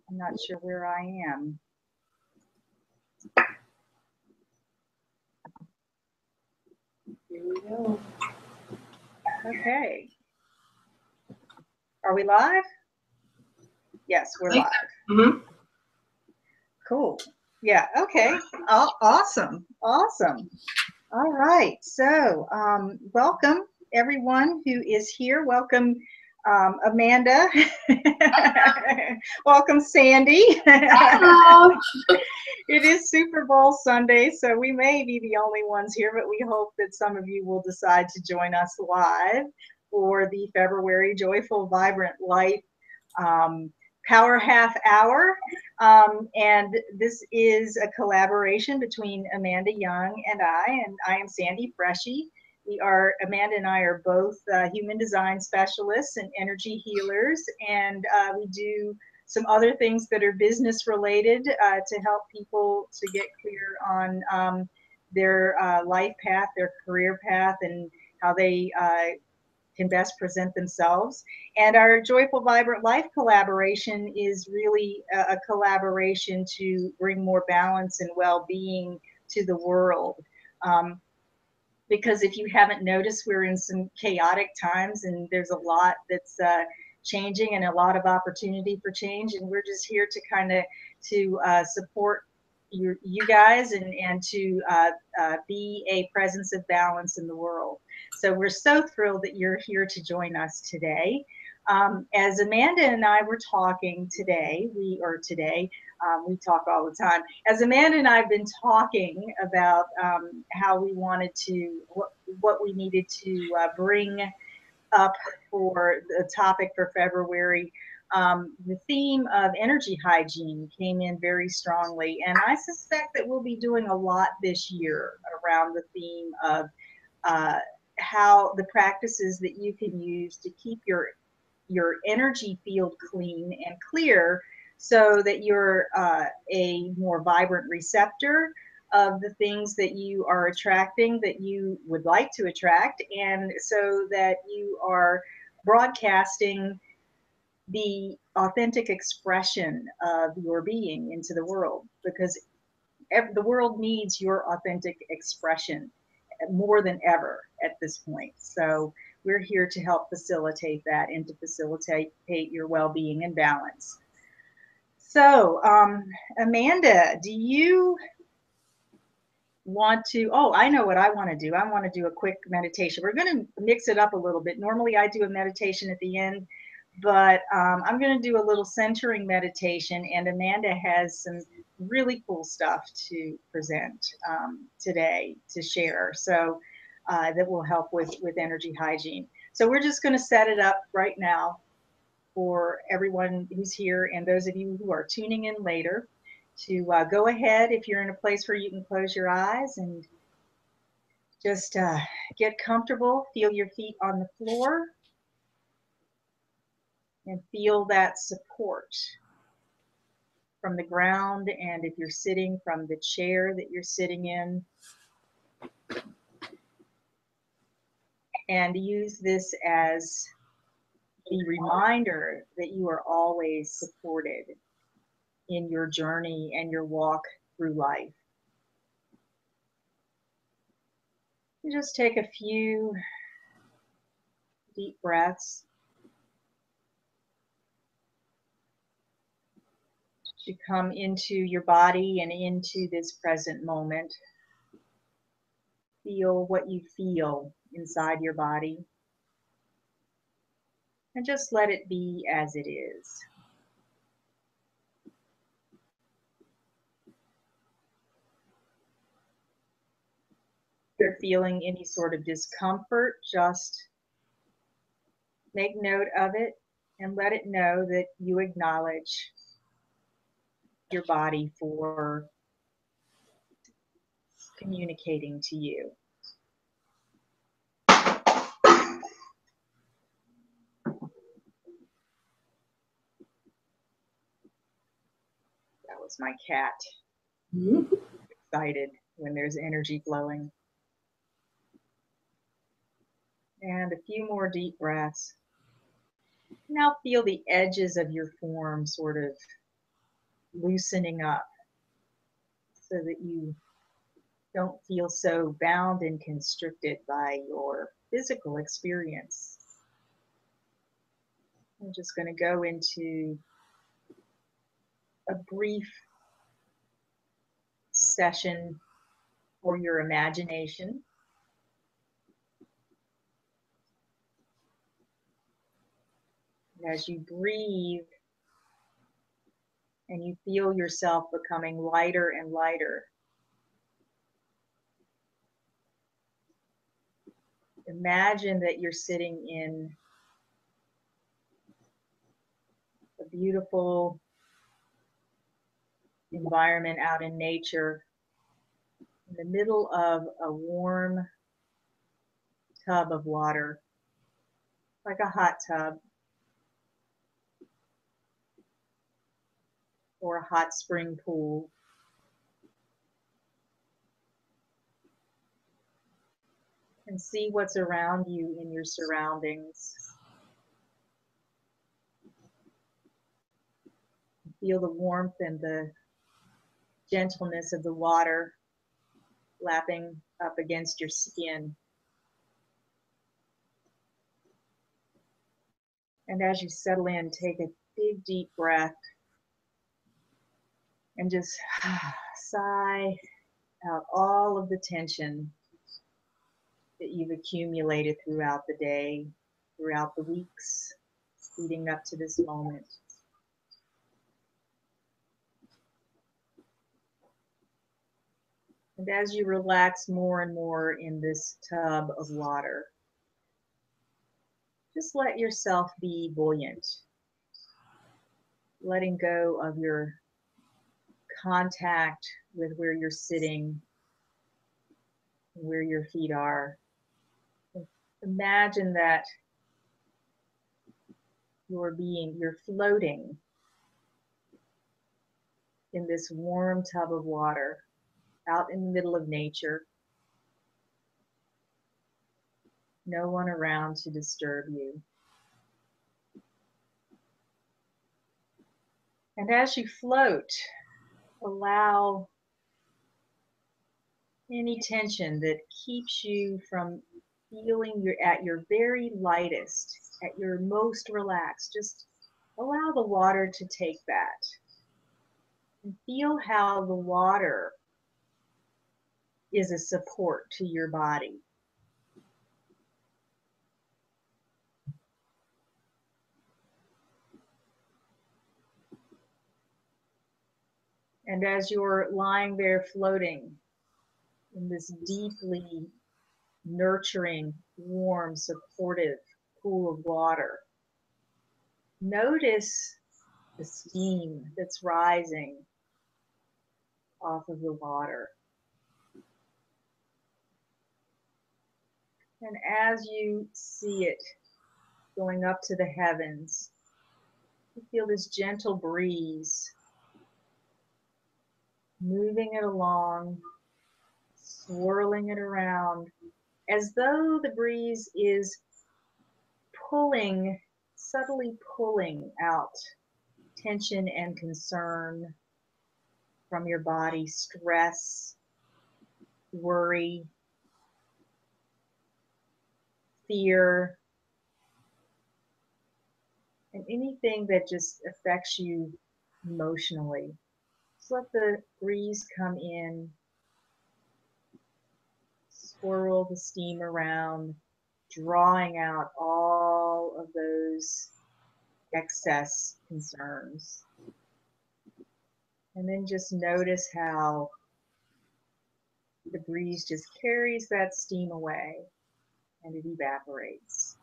I'm not sure where I am. Here we go. Okay. Are we live? Yes, we're live. Mm-hmm. Cool. Yeah, okay. Awesome. Awesome. All right. So welcome everyone who is here. Welcome Amanda. Welcome Sandy. Hello. It is Super Bowl Sunday, so we may be the only ones here, but we hope that some of you will decide to join us live for the February Joyful Vibrant Life Power Half Hour. And this is a collaboration between Amanda Young and I am Sandy Freschi. Amanda and I are both human design specialists and energy healers, and we do some other things that are business related to help people to get clear on their life path, their career path, and how they can best present themselves. And our Joyful Vibrant Life collaboration is really a collaboration to bring more balance and well-being to the world. Because if you haven't noticed, we're in some chaotic times and there's a lot that's changing and a lot of opportunity for change. And we're just here to kind of support you guys and to be a presence of balance in the world. So we're so thrilled that you're here to join us today. As Amanda and I were talking today, we talk all the time. As Amanda and I have been talking about how we wanted to, what we needed to bring up for the topic for February, the theme of energy hygiene came in very strongly. And I suspect that we'll be doing a lot this year around the theme of how the practices that you can use to keep your energy field clean and clear so that you're a more vibrant receptor of the things that you are attracting, that you would like to attract, and so that you are broadcasting the authentic expression of your being into the world, because the world needs your authentic expression more than ever at this point. So we're here to help facilitate that and to facilitate your well-being and balance. So Amanda, do you want to, I know what I want to do. I want to do a quick meditation. We're going to mix it up a little bit. Normally I do a meditation at the end, but I'm going to do a little centering meditation, and Amanda has some really cool stuff to present today to share, so that will help with energy hygiene. So we're just going to set it up right now for everyone who's here and those of you who are tuning in later to go ahead, if you're in a place where you can close your eyes and just get comfortable, feel your feet on the floor and feel that support from the ground, and if you're sitting, from the chair that you're sitting in. And use this as the reminder that you are always supported in your journey and your walk through life. You just take a few deep breaths to come into your body and into this present moment. Feel what you feel inside your body, and just let it be as it is. If you're feeling any sort of discomfort, just make note of it and let it know that you acknowledge your body for communicating to you. That was my cat. Excited when there's energy flowing. And a few more deep breaths. Now feel the edges of your form sort of loosening up so that you don't feel so bound and constricted by your physical experience. I'm just going to go into a brief session for your imagination. And as you breathe and you feel yourself becoming lighter and lighter, imagine that you're sitting in a beautiful environment out in nature, in the middle of a warm tub of water, like a hot tub or a hot spring pool. And see what's around you in your surroundings. Feel the warmth and the gentleness of the water lapping up against your skin. And as you settle in, take a big, deep breath and just sigh out all of the tension that you've accumulated throughout the day, throughout the weeks leading up to this moment. And as you relax more and more in this tub of water, just let yourself be buoyant, letting go of your contact with where you're sitting, where your feet are. Imagine that you're floating in this warm tub of water out in the middle of nature. No one around to disturb you. And as you float, allow any tension that keeps you from feeling you're at your very lightest, at your most relaxed. Just allow the water to take that. And feel how the water is a support to your body. And as you're lying there floating in this deeply nurturing, warm, supportive pool of water, notice the steam that's rising off of the water. And as you see it going up to the heavens, you feel this gentle breeze moving it along, swirling it around, as though the breeze is subtly pulling out tension and concern from your body, stress, worry, fear, and anything that just affects you emotionally. Just let the breeze come in, swirl the steam around, drawing out all of those excess concerns. And then just notice how the breeze just carries that steam away and it evaporates.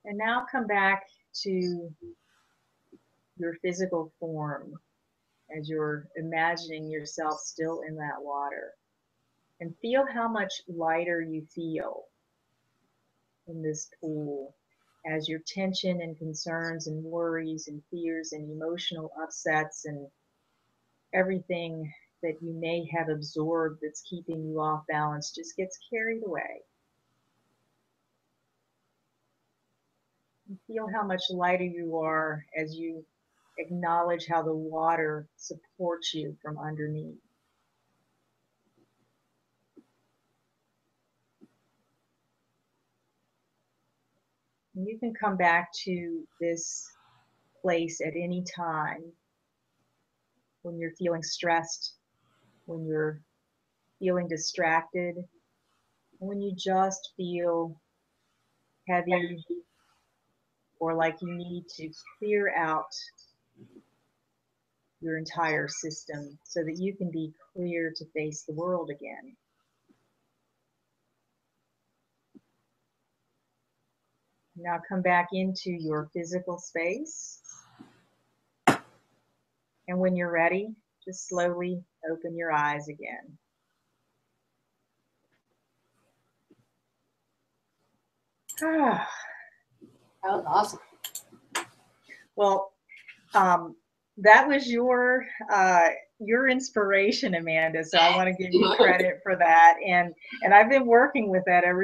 And now come back to your physical form as you're imagining yourself still in that water. And feel how much lighter you feel in this pool as your tension and concerns and worries and fears and emotional upsets and everything that you may have absorbed that's keeping you off balance just gets carried away. You feel how much lighter you are as you acknowledge how the water supports you from underneath. And you can come back to this place at any time when you're feeling stressed, when you're feeling distracted, when you just feel heavy or like you need to clear out your entire system so that you can be clear to face the world again. Now come back into your physical space. And when you're ready, just slowly open your eyes again. That was awesome. Well, that was your inspiration, Amanda. So I want to give you credit for that. And I've been working with that ever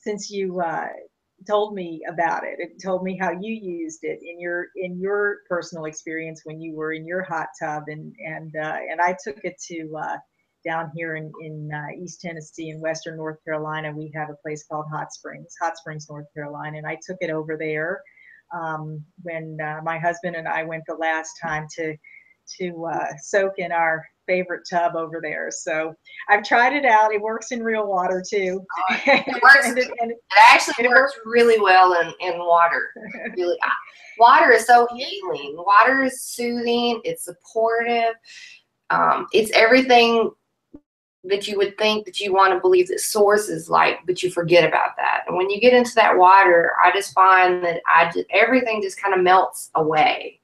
since you told me about it. It told me how you used it in your personal experience when you were in your hot tub, and I took it to down here in East Tennessee and Western North Carolina. We have a place called Hot Springs, North Carolina, and I took it over there when my husband and I went the last time to soak in our favorite tub over there. So I've tried it out. It works in real water too. It works. It actually works really well in water. Really, water is so healing. Water is soothing. It's supportive. It's everything that you would think that you want to believe that source is like, but you forget about that. And when you get into that water, I just find that everything just kind of melts away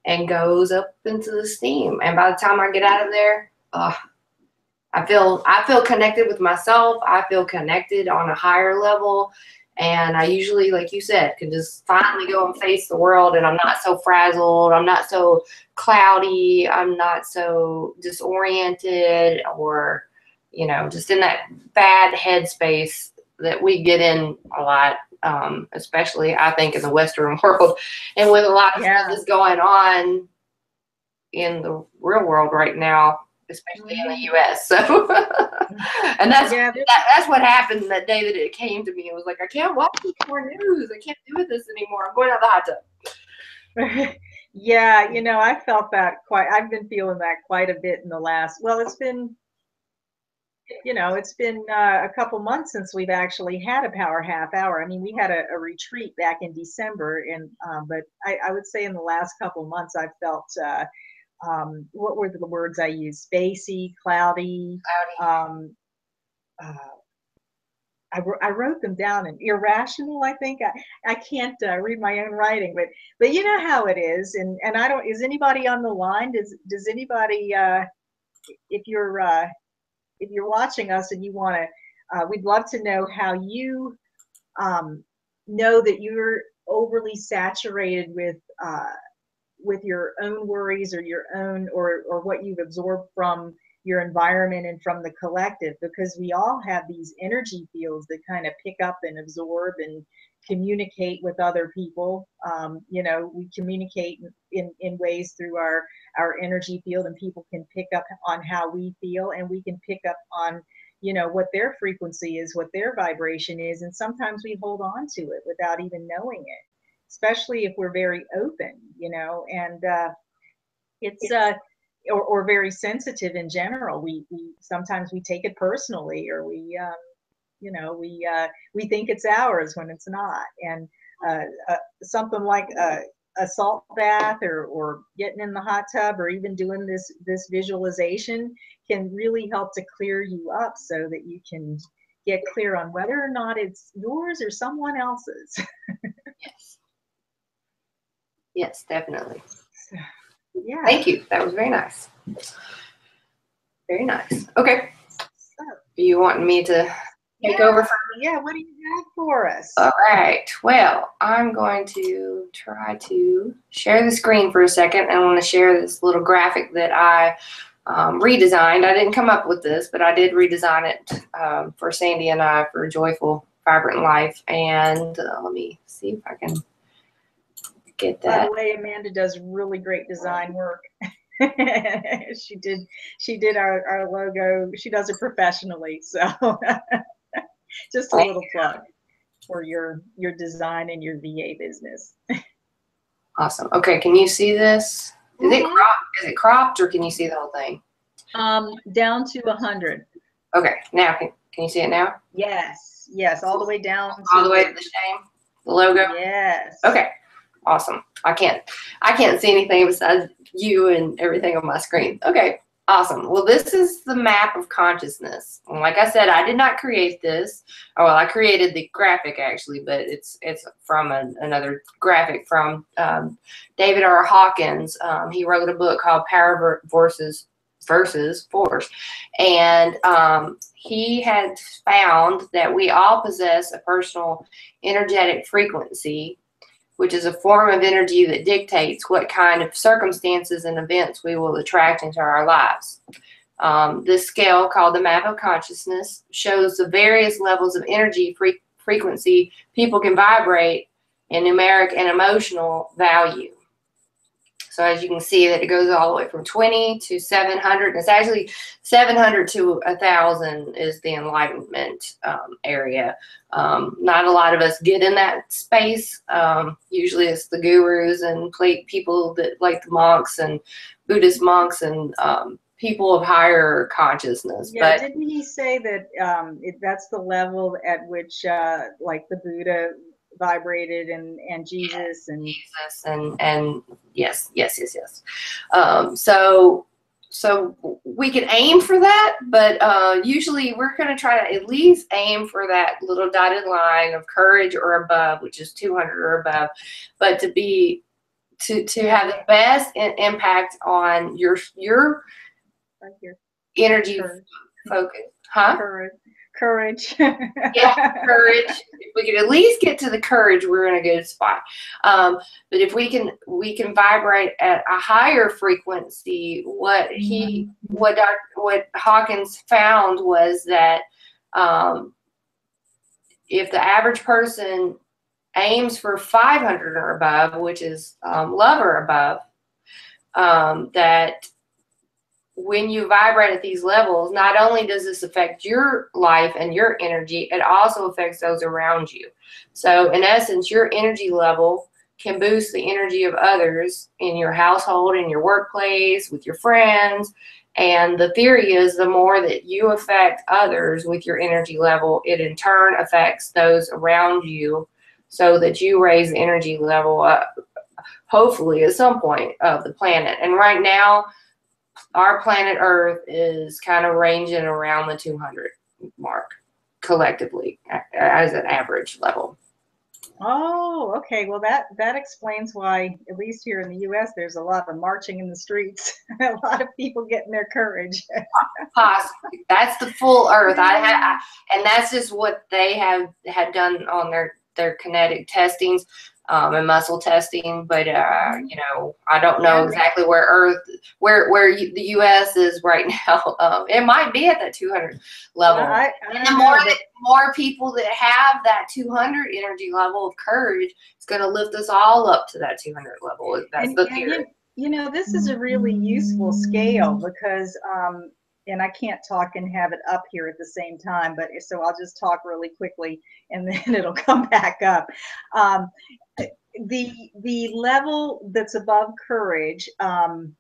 and goes up into the steam. And by the time I get out of there, I feel connected with myself. I feel connected on a higher level. And I usually, like you said, can just finally go and face the world, and I'm not so frazzled. I'm not so cloudy. I'm not so disoriented or, you know, just in that bad headspace that we get in a lot, especially I think in the Western world, and with a lot of stuff that's going on in the real world right now, especially in the U.S. So, and that's what happened that day that it came to me. It was like, I can't watch more news. I can't do this anymore. I'm going out the hot tub. Yeah, you know, I felt that I've been feeling that quite a bit in the last. Well, it's been a couple months since we've actually had a power half hour. I mean, we had a retreat back in December, and but I would say in the last couple months I've felt. What were the words I used? Spacey, cloudy. I wrote them down. And irrational, I think. I can't read my own writing, but you know how it is. And I don't. Is anybody on the line? Does anybody? If you're watching us and you want to, we'd love to know how you know that you're overly saturated with your own worries or your own or what you've absorbed from your environment and from the collective, because we all have these energy fields that kind of pick up and absorb and communicate with other people. You know, we communicate in ways through our energy field, and people can pick up on how we feel, and we can pick up on, you know, what their frequency is, what their vibration is, and sometimes we hold on to it without even knowing it, especially if we're very open, you know, and it's or very sensitive in general. We sometimes we take it personally, or we think it's ours when it's not. And something like a salt bath or getting in the hot tub or even doing this visualization can really help to clear you up so that you can get clear on whether or not it's yours or someone else's. Yes. Yes, definitely. Yeah. Thank you. That was very nice. Very nice. Okay. So, you wanting me to? take over from Yeah, what do you have for us? All right. Well, I'm going to try to share the screen for a second. I want to share this little graphic that I redesigned. I didn't come up with this, but I did redesign it for Sandy and I for Joyful Vibrant Life. And let me see if I can get that. By the way, Amanda does really great design work. she did our logo. She does it professionally. So just a little plug for your design and your VA business. Awesome. Okay, can you see this? Is it cropped or can you see the whole thing? Down to 100. Okay, now can you see it now? Yes, yes, all the way down. All the way to the shame, the logo. Yes. Okay, awesome. I can't see anything besides you and everything on my screen. Okay, awesome. Well, this is the map of consciousness. And like I said, I did not create this. Oh, well, I created the graphic actually, but it's from another graphic from David R. Hawkins. He wrote a book called Power versus Force, and he had found that we all possess a personal energetic frequency, which is a form of energy that dictates what kind of circumstances and events we will attract into our lives. This scale, called the map of consciousness, shows the various levels of energy frequency people can vibrate in numeric and emotional value. So as you can see, that it goes all the way from 20 to 700. It's actually 700 to 1,000 is the enlightenment area. Not a lot of us get in that space. Usually it's the gurus and people that like the monks and Buddhist monks and people of higher consciousness. Yeah, but didn't he say that that's the level at which like the Buddha vibrated and Jesus and yes. So we can aim for that, but usually we're going to try to at least aim for that little dotted line of courage or above, which is 200 or above, but to have the best impact on your right here. energy focus, huh? Courage. Yeah, courage. If we can at least get to the courage, we're in a good spot. But if we can vibrate at a higher frequency, what Hawkins found was that if the average person aims for 500 or above, which is love or above, that when you vibrate at these levels, not only does this affect your life and your energy, it also affects those around you. So in essence, your energy level can boost the energy of others in your household, in your workplace, with your friends. And the theory is the more that you affect others with your energy level, it in turn affects those around you, so that you raise the energy level up, hopefully at some point of the planet. And right now, our planet Earth is kind of ranging around the 200 mark collectively as an average level. Oh, okay. Well, that explains why, at least here in the U.S., there's a lot of marching in the streets. A lot of people getting their courage. Possibly. That's the full Earth. And that's just what they had done on their kinetic testings. And muscle testing, but you know, I don't know exactly where the U.S. is right now. It might be at that 200 level. And the more people that have that 200 energy level of courage, it's going to lift us all up to that 200 level. That's the theory. You know, this is a really useful scale because, and I can't talk and have it up here at the same time, but so I'll just talk really quickly and then it'll come back up. The level that's above courage, hold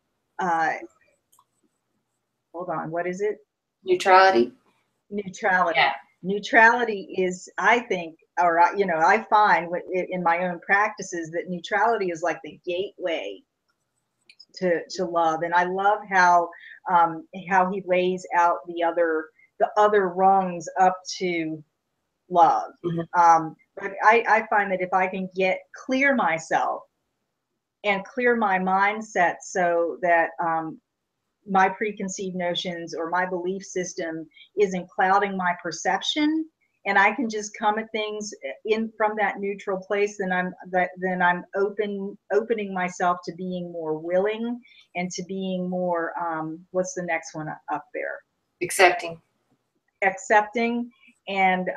on, what is it? Neutrality. Yeah. Neutrality is, I think, or you know, I find in my own practices that neutrality is like the gateway to love. And I love how he lays out the other rungs up to love. Mm-hmm. But I find that if I can clear myself and clear my mindset so that my preconceived notions or my belief system isn't clouding my perception, and I can just come at things in from that neutral place, then I'm opening myself to being more willing and to being more what's the next one up there? Accepting and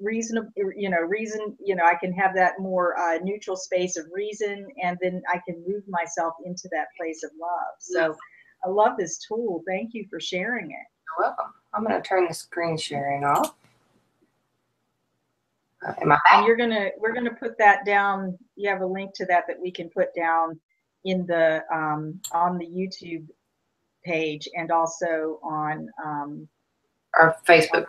reasonable, I can have that more neutral space of reason, and then I can move myself into that place of love. So I love this tool. Thank you for sharing it. You're welcome. I'm going to turn the screen sharing off. Am I back? And we're gonna put that down. You have a link to that we can put down in the on the YouTube page, and also on our Facebook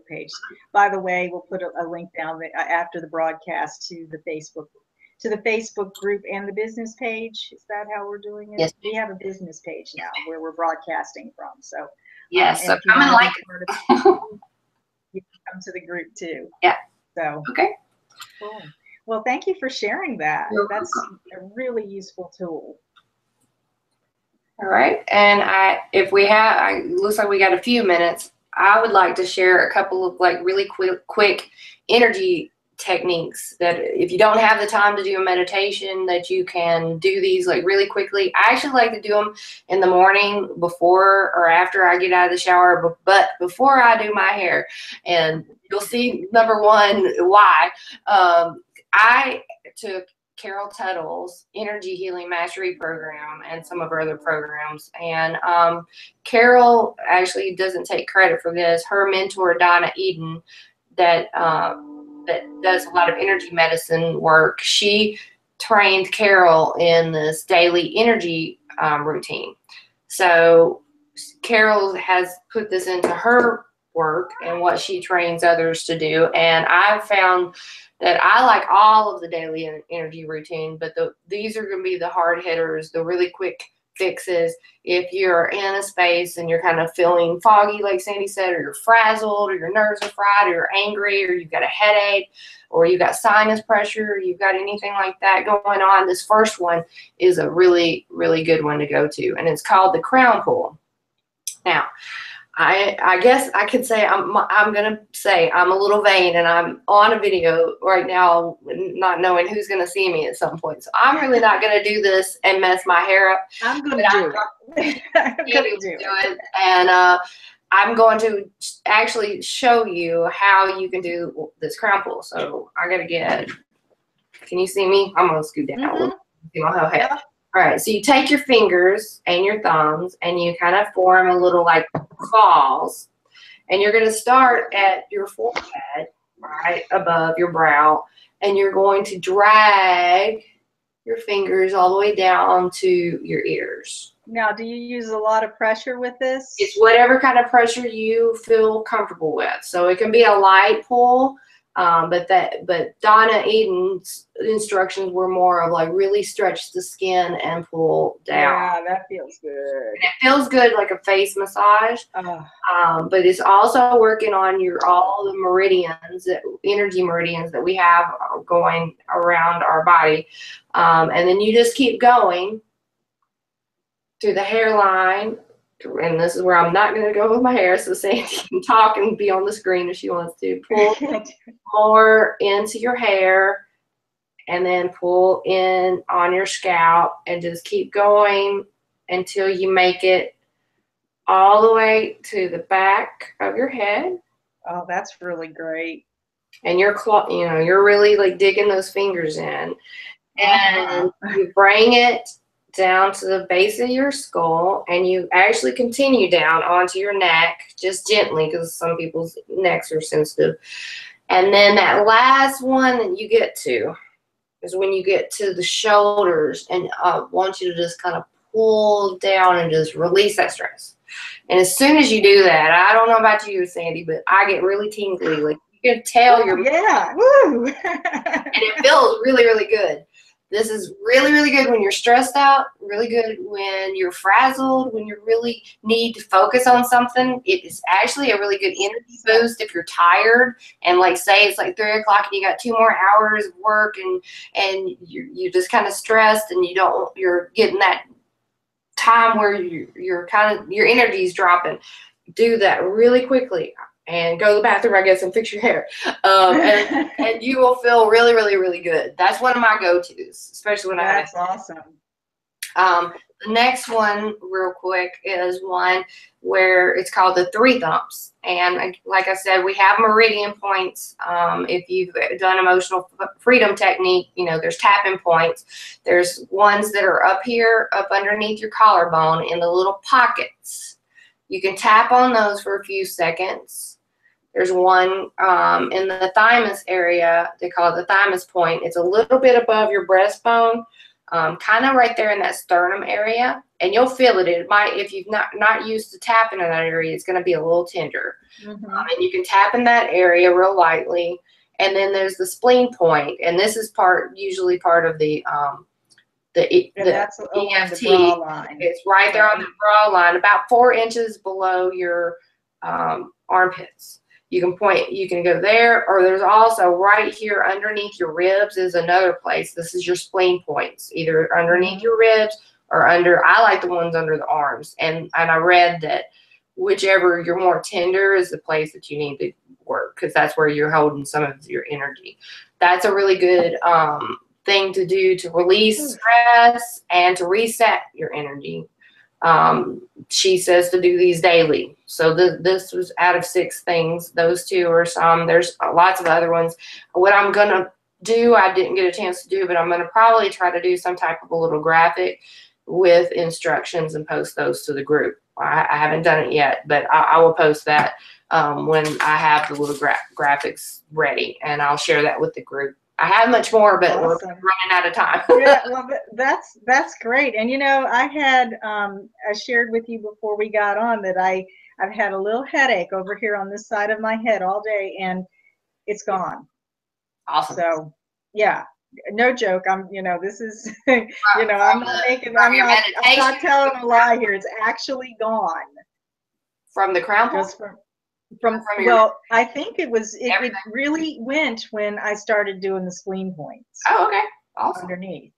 page. By the way, we'll put a link down after the broadcast to the Facebook group and the business page. Is that how we're doing it? Yes. We have a business page now where we're broadcasting from. So yes, so come and like it. You can come to the group too. Yeah. So okay. Cool. Well, thank you for sharing that. That's a really useful tool. All right, and if we have, looks like we got a few minutes. I would like to share a couple of like really quick energy techniques that if you don't have the time to do a meditation, that you can do these like really quickly. I actually like to do them in the morning before or after I get out of the shower, but before I do my hair. And you'll see, number one, why. I took Carol Tuttle's Energy Healing Mastery Program and some of her other programs. And Carol actually doesn't take credit for this. Her mentor, Donna Eden, that does a lot of energy medicine work, she trained Carol in this daily energy routine. So Carol has put this into her work and what she trains others to do. And I've found that I like all of the daily energy routine, but these are going to be the hard hitters, the really quick fixes. If you're in a space and you're kind of feeling foggy, like Sandy said, or you're frazzled, or your nerves are fried, or you're angry, or you've got a headache, or you've got sinus pressure, or you've got anything like that going on, this first one is a really, really good one to go to, and it's called the crown pull. Now, I guess I could say I'm going to say I'm a little vain, and I'm on a video right now not knowing who's going to see me at some point. So I'm really not going to do this and mess my hair up. I'm going to do it. I'm going to do it. And I'm going to actually show you how you can do this crown pull. So I got to get, can you see me? I'm going to scoot down a little. See my whole head. All right, so you take your fingers and your thumbs and you kind of form a little like claws, and you're going to start at your forehead, right above your brow, and you're going to drag your fingers all the way down to your ears. Now, do you use a lot of pressure with this? It's whatever kind of pressure you feel comfortable with. So it can be a light pull. But Donna Eden's instructions were more of like really stretch the skin and pull down. Yeah, that feels good. And it feels good like a face massage. But it's also working on all the meridians, energy meridians that we have going around our body. And then you just keep going through the hairline. And this is where I'm not going to go with my hair, so Sandy can talk and be on the screen if she wants to. Pull more into your hair, and then pull in on your scalp, and just keep going until you make it all the way to the back of your head. Oh, that's really great. And you're really like digging those fingers in, and you bring it down to the base of your skull, and you actually continue down onto your neck, just gently, because some people's necks are sensitive. And then that last one that you get to is when you get to the shoulders, and I want you to just kind of pull down and just release that stress. And as soon as you do that, I don't know about you, Sandy, but I get really tingly. Like you can tell Woo! And it feels really, really good. This is really, really good when you're stressed out, really good when you're frazzled, when you really need to focus on something. It is actually a really good energy boost if you're tired, and like say it's like 3 o'clock and you got 2 more hours of work, and you're just kind of stressed, and you're getting that time where your energy is dropping. Do that really quickly. and go to the bathroom, I guess, and fix your hair. And you will feel really, really, really good. That's one of my go-tos, especially when That's awesome. The next one, real quick, is one where it's called the 3 Thumps. And like I said, we have meridian points. If you've done emotional freedom technique, you know, there's tapping points. There's ones that are up here, up underneath your collarbone in the little pockets. You can tap on those for a few seconds. There's one in the thymus area. They call it the thymus point. It's a little bit above your breastbone. Kind of right there in that sternum area, and you'll feel it. It might, if you've not used to tapping in that area, it's going to be a little tender. And you can tap in that area real lightly. And then there's the spleen point, and this is usually part of the that's EFT. the bra line. It's right there on the bra line, about 4 inches below your armpits. You can point, you can go there, or there's also right here underneath your ribs is another place. This is your spleen points, either underneath your ribs or under, I like the ones under the arms. And I read that whichever you're more tender is the place that you need to work, because that's where you're holding some of your energy. That's a really good thing to do to release stress and to reset your energy. She says to do these daily. So this was out of 6 things. Those 2 are some. There's lots of other ones. What I'm going to do, I didn't get a chance to do, but I'm going to probably try to do some type of a little graphic with instructions and post those to the group. I haven't done it yet, but I will post that when I have the little graphics ready, and I'll share that with the group. I have much more, but we're running out of time. Yeah, well, that's great. And you know, I shared with you before we got on that I've had a little headache over here on this side of my head all day, and it's gone. Awesome. So yeah, no joke. This is, I'm not telling a lie here. It's actually gone. From the crown point? Well, I think it really went when I started doing the spleen points. Oh, okay. Awesome. Underneath.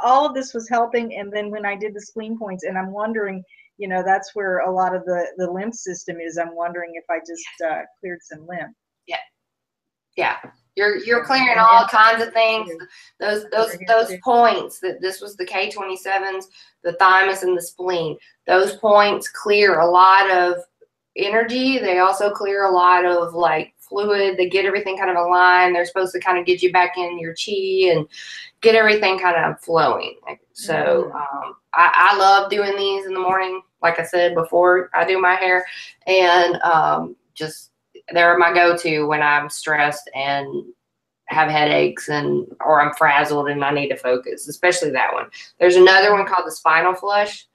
All of this was helping, and then when I did the spleen points, and I'm wondering, that's where a lot of the lymph system is. I'm wondering if I just cleared some lymph. Yeah. Yeah. You're clearing all kinds of things. Those points, that this was the K27s, the thymus and the spleen. Those points clear a lot of energy. They also clear a lot of like fluid. They get everything kind of aligned. They're supposed to kind of get you back in your chi and get everything kind of flowing. So I love doing these in the morning, like I said before I do my hair, and just they're my go-to when I'm stressed and have headaches or I'm frazzled and I need to focus, especially that one. There's another one called the spinal flush.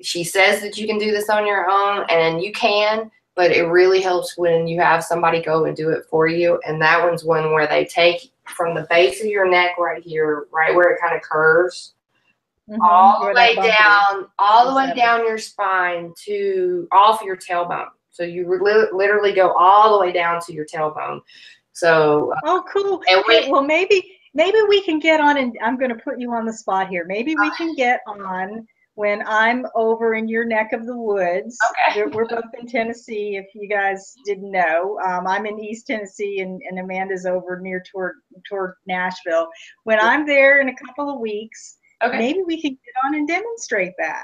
She says that you can do this on your own, and you can, but it really helps when you have somebody go and do it for you. And that one's one where they take from the base of your neck right here, right where it kind of curves, all the way down your spine to off your tailbone. So you literally go all the way down to your tailbone. So oh, cool. Well, maybe we can get on, and I'm going to put you on the spot here. Maybe we can get on when I'm over in your neck of the woods. Okay. We're both in Tennessee, if you guys didn't know. I'm in East Tennessee, and Amanda's over near toward Nashville. When I'm there in a couple of weeks, maybe we can get on and demonstrate that.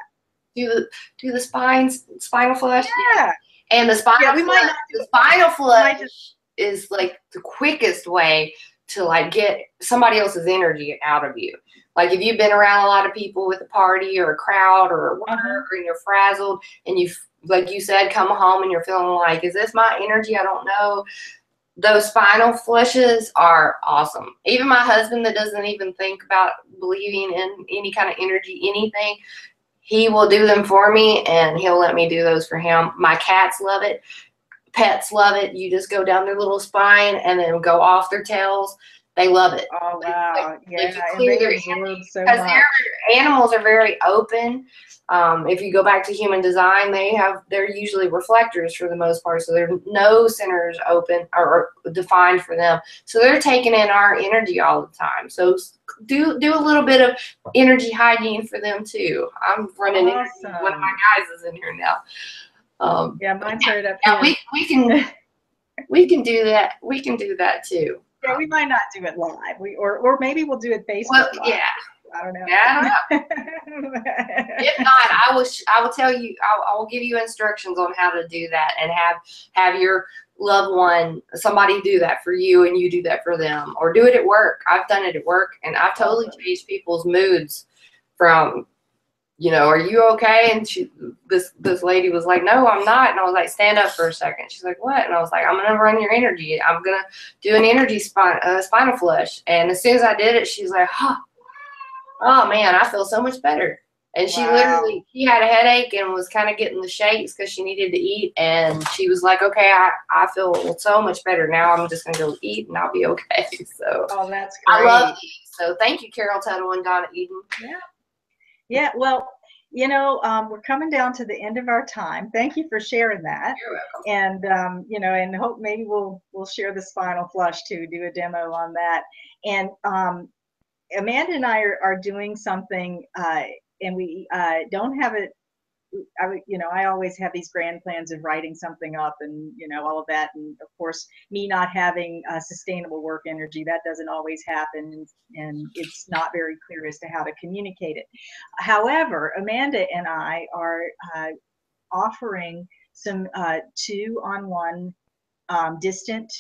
Do the spinal flush? Yeah. And the spinal flush is like the quickest way to like get somebody else's energy out of you. Like if you've been around a lot of people with a party or a crowd or whatever, and you're frazzled, and you, like you said, come home and you're feeling like, is this my energy? I don't know. Those spinal flushes are awesome. Even my husband, that doesn't even think about believing in any kind of energy, anything, he will do them for me, and he'll let me do those for him. My cats love it. Pets love it. You just go down their little spine and then go off their tails. They love it. Oh, wow. Yeah, and they absorb so much. Because animals are very open. If you go back to human design, they're usually reflectors for the most part. So there's no centers open or defined for them. So they're taking in our energy all the time. So do a little bit of energy hygiene for them too. I'm running into one of my guys is in here now. Yeah, mine's right up here. We can We can do that. We can do that too. Yeah, we might not do it live. Or maybe we'll do it Facebook live. Yeah. I don't know. Yeah, I don't know. If not, I will tell you. I will give you instructions on how to do that, and have your loved one, somebody do that for you, and you do that for them, or do it at work. I've done it at work, and I've totally changed people's moods from, you know, are you okay? And this lady was like, no, I'm not. And I was like, stand up for a second. She's like, what? And I was like, I'm gonna run your energy. I'm gonna do an energy spinal flush. And as soon as I did it, she's like, oh man, I feel so much better. And she literally, she had a headache and was kind of getting the shakes because she needed to eat. And she was like, okay, I feel so much better. Now I'm just going to go eat and I'll be okay. So that's great. I love you. So thank you, Carol Tuttle and Donna Eden. Yeah. Yeah. Well, you know, we're coming down to the end of our time. Thank you for sharing that. You're welcome. And, you know, and hope maybe we'll share the spinal flush too, do a demo on that. And, Amanda and I are doing something, and we don't have it. You know, I always have these grand plans of writing something up and, you know, all of that. And of course, me not having sustainable work energy, that doesn't always happen. And it's not very clear as to how to communicate it. However, Amanda and I are offering some 2-on-1 distant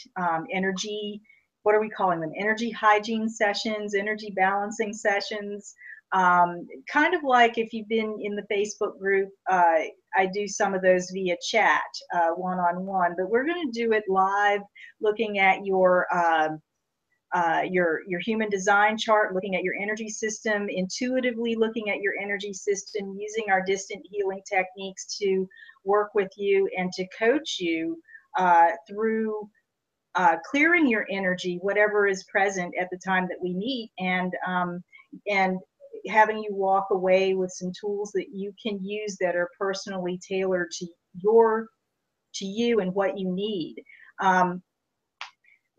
energy, what are we calling them? Energy hygiene sessions, energy balancing sessions. Kind of like if you've been in the Facebook group, I do some of those via chat, one-on-one, but we're going to do it live, looking at your human design chart, looking at your energy system, intuitively looking at your energy system, using our distant healing techniques to work with you and to coach you through clearing your energy, whatever is present at the time that we meet, and having you walk away with some tools that you can use that are personally tailored to you and what you need.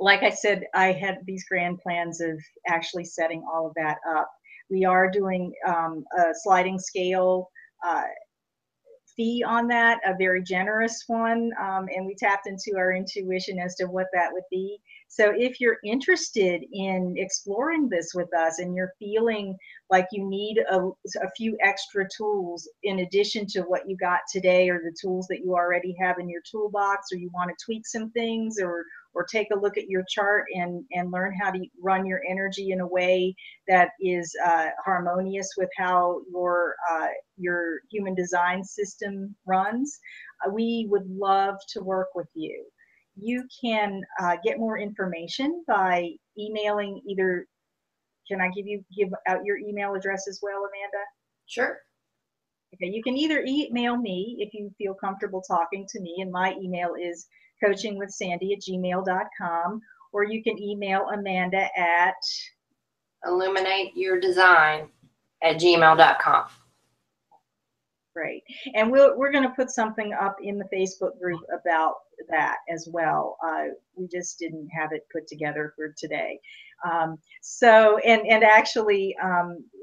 Like I said, I had these grand plans of actually setting all of that up. We are doing a sliding scale fee on that, a very generous one, and we tapped into our intuition as to what that would be. So if you're interested in exploring this with us and you're feeling like you need a few extra tools in addition to what you got today, or the tools that you already have in your toolbox, or you want to tweak some things, or take a look at your chart and learn how to run your energy in a way that is harmonious with how your human design system runs, we would love to work with you. You can get more information by emailing either, can I give out your email address as well, Amanda? Sure. Okay, you can either email me if you feel comfortable talking to me, and my email is coachingwithsandy@gmail.com, or you can email Amanda at illuminateyourdesign@gmail.com. Great. And we're going to put something up in the Facebook group about that as well. We just didn't have it put together for today. So, and actually,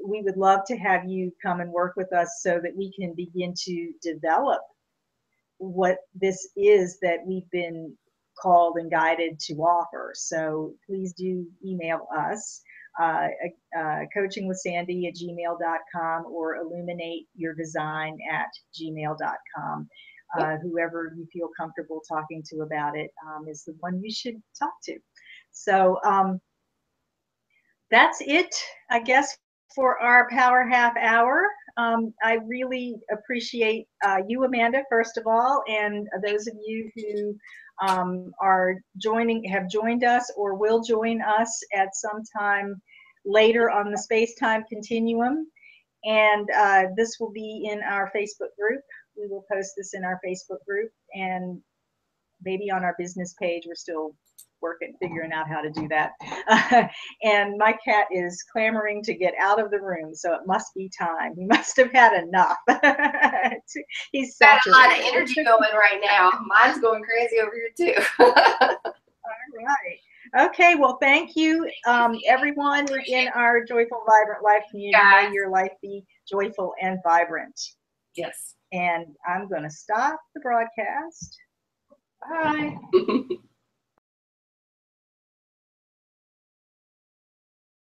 we would love to have you come and work with us so that we can begin to develop what this is that we've been called and guided to offer. So please do email us. coachingwithsandy@gmail.com or illuminateyourdesign@gmail.com. Whoever you feel comfortable talking to about it is the one you should talk to. So that's it, I guess, for our Power Half Hour. I really appreciate you, Amanda, first of all, and those of you who have joined us or will join us at some time later on the space-time continuum. And this will be in our Facebook group. We will post this in our Facebook group, and maybe on our business page. We're still figuring out how to do that. And my cat is clamoring to get out of the room, so it must be time. He must have had enough. He's got a lot of energy going right now. Mine's going crazy over here too. All right. Okay, well, thank you, everyone in our Joyful Vibrant Life community. May your life be joyful and vibrant. Yes. And I'm going to stop the broadcast. Bye.